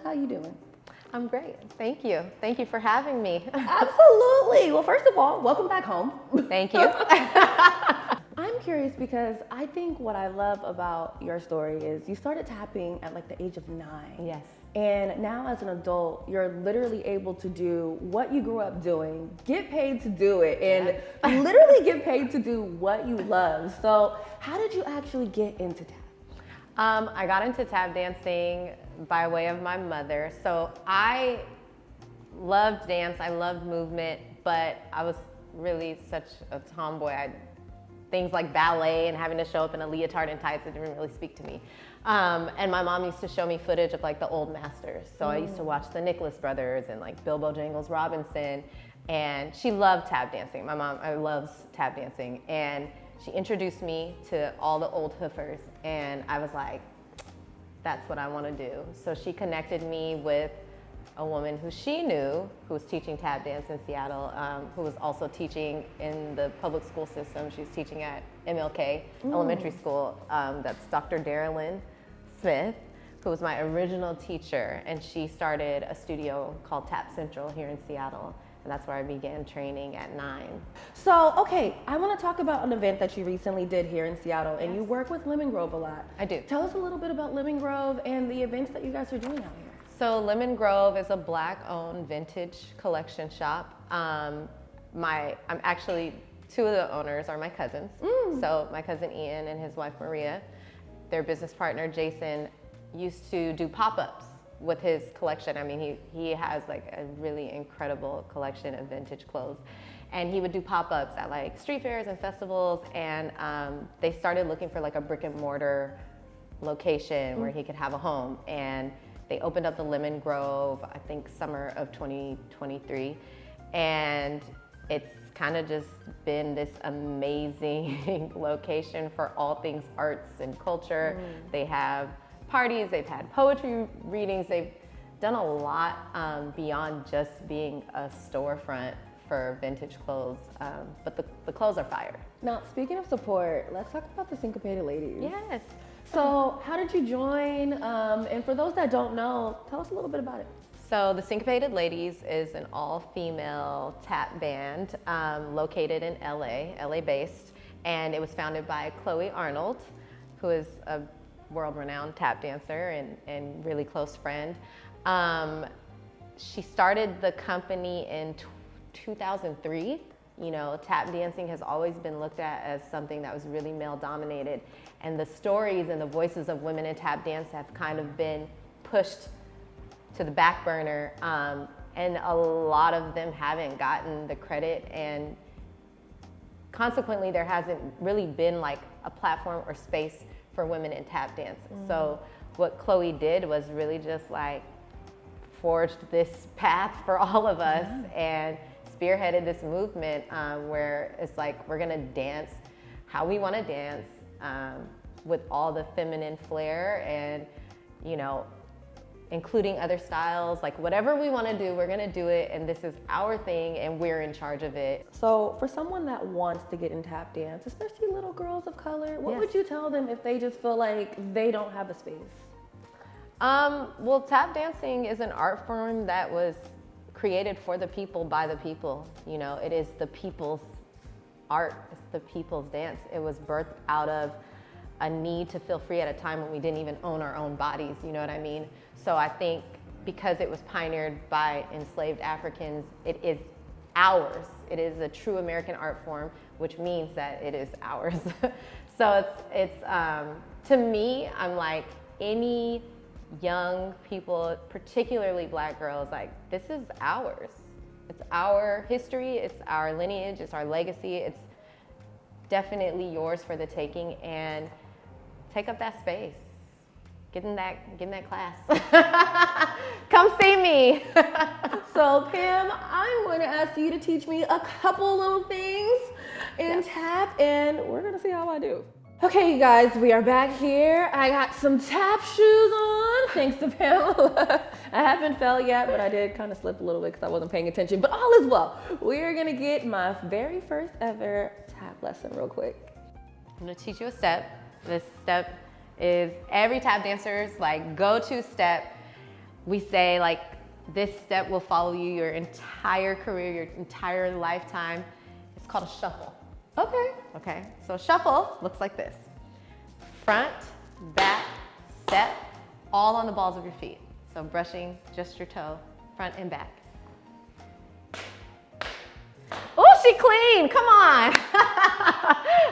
how you doing? I'm great. Thank you. Thank you for having me. Absolutely. Well, first of all, welcome back home. Thank you. I'm curious because I think what I love about your story is you started tapping at like the age of 9. Yes. And now as an adult, you're literally able to do what you grew up doing, get paid to do it, and literally get paid to do what you love. So how did you actually get into tap? I got into tap dancing by way of my mother. So I loved dance, I loved movement, but I was really such a tomboy. Things like ballet and having to show up in a leotard and tights, it didn't really speak to me. And my mom used to show me footage of like the old masters. So I used to watch the Nicholas brothers and like Bilbo Jangles Robinson. And she loved tap dancing. My mom loves tap dancing. And she introduced me to all the old hoofers. And I was like, that's what I want to do. So she connected me with a woman who she knew who was teaching tap dance in Seattle, who was also teaching in the public school system. She was teaching at MLK Elementary School. That's Dr. Darylyn Smith, who was my original teacher. And she started a studio called Tap Central here in Seattle. And that's where I began training at 9. So, okay, I want to talk about an event that you recently did here in Seattle, and you work with Lemon Grove a lot. I do. Tell us a little bit about Lemon Grove and the events that you guys are doing out here. So Lemon Grove is a Black-owned vintage collection shop. I'm actually, 2 of the owners are my cousins. So my cousin Ian and his wife Maria, their business partner Jason, used to do pop-ups with his collection. I mean, he has like a really incredible collection of vintage clothes. And he would do pop-ups at like street fairs and festivals. And they started looking for like a brick and mortar location where he could have a home. And they opened up the Lemon Grove, I think summer of 2023. And it's kind of just been this amazing location for all things arts and culture. They have parties, they've had poetry readings, they've done a lot beyond just being a storefront for vintage clothes, but the clothes are fire. Now, speaking of support, let's talk about the Syncopated Ladies. Yes. So how did you join? And for those that don't know, tell us a little bit about it. So the Syncopated Ladies is an all-female tap band located in LA based, and it was founded by Chloe Arnold, who is a world-renowned tap dancer and really close friend. She started the company in 2003. You know, tap dancing has always been looked at as something that was really male-dominated, and the stories and the voices of women in tap dance have kind of been pushed to the back burner, and a lot of them haven't gotten the credit, and consequently there hasn't really been like a platform or space for women in tap dance. So what Chloe did was really just like forged this path for all of us and spearheaded this movement where it's like we're gonna dance how we want to dance with all the feminine flair and, you know, including other styles, like whatever we want to do, we're gonna do it, and this is our thing and we're in charge of it. So for someone that wants to get in tap dance, especially little girls of color, what would you tell them if they just feel like they don't have a space? Well, tap dancing is an art form that was created for the people by the people. You know, it is the people's art, it's the people's dance. It was birthed out of a need to feel free at a time when we didn't even own our own bodies, you know what I mean? So I think because it was pioneered by enslaved Africans, it is ours. It is a true American art form, which means that it is ours. So it's to me, I'm like, any young people, particularly Black girls, like, this is ours. It's our history, it's our lineage, it's our legacy. It's definitely yours for the taking, and take up that space. Get in that class. Come see me. So Pam, I'm going to ask you to teach me a couple little things in tap, and we're going to see how I do. Okay, you guys, we are back here. I got some tap shoes on, thanks to Pamela. I haven't fell yet, but I did kind of slip a little bit because I wasn't paying attention, but all is well. We are going to get my very first ever tap lesson real quick. I'm going to teach you a step. This step is every tap dancer's like go-to step. we say like, this step will follow you your entire career, your entire lifetime. It's called a shuffle. Okay. Okay, so shuffle looks like this. Front, back, step, all on the balls of your feet. So brushing just your toe, front and back. Oh, she clean, come on.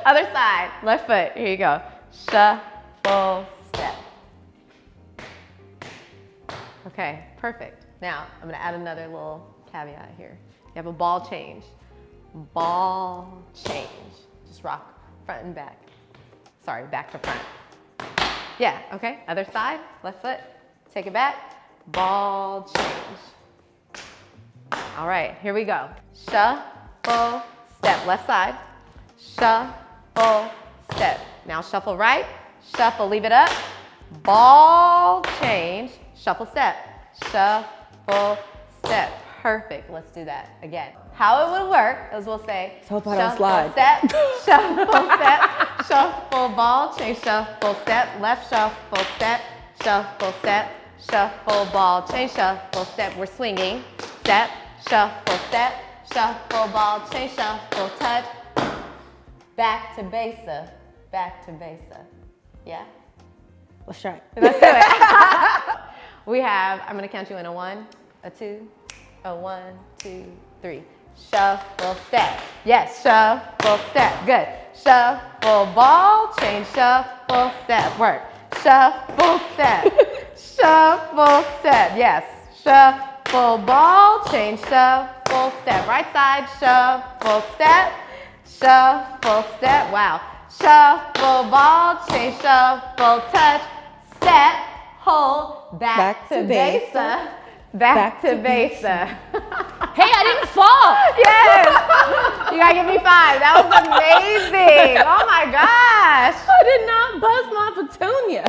Other side, left foot, here you go. Shuffle, step. Okay, perfect. Now, I'm gonna add another little caveat here. You have a ball change. Ball change. Just rock front and back. Sorry, back to front. Yeah, okay, other side, left foot, take it back, ball change. All right, here we go. Shuffle, step, left side. Shuffle, step. Now shuffle right, shuffle, leave it up. Ball change, shuffle, step. Shuffle, step. Perfect, let's do that again. How it would work is we'll say, Shuffle step, shuffle, step, shuffle, ball change, shuffle, step, left, shuffle, step, shuffle, ball change, shuffle, step. We're swinging, step, shuffle, ball change, shuffle, touch. Back to Besa, back to Besa. Yeah? Let's try it. Let's do it. We have, I'm gonna count you in a 1, a 2, a 1, 2, 3. Shuffle, step. Yes, shuffle, step. Good. Shuffle, ball change, shuffle, step. Work. Shuffle, step. Shuffle, step. Yes. Shuffle, ball change, shuffle, step. Right side, shuffle, step. Shuffle, step. Wow. Shuffle, ball change, shuffle, touch, step, hold, back to Besa. Back to Besa. Hey, I didn't fall. Yes. You gotta give me 5. That was amazing. Oh my gosh. I did not bust my petunia.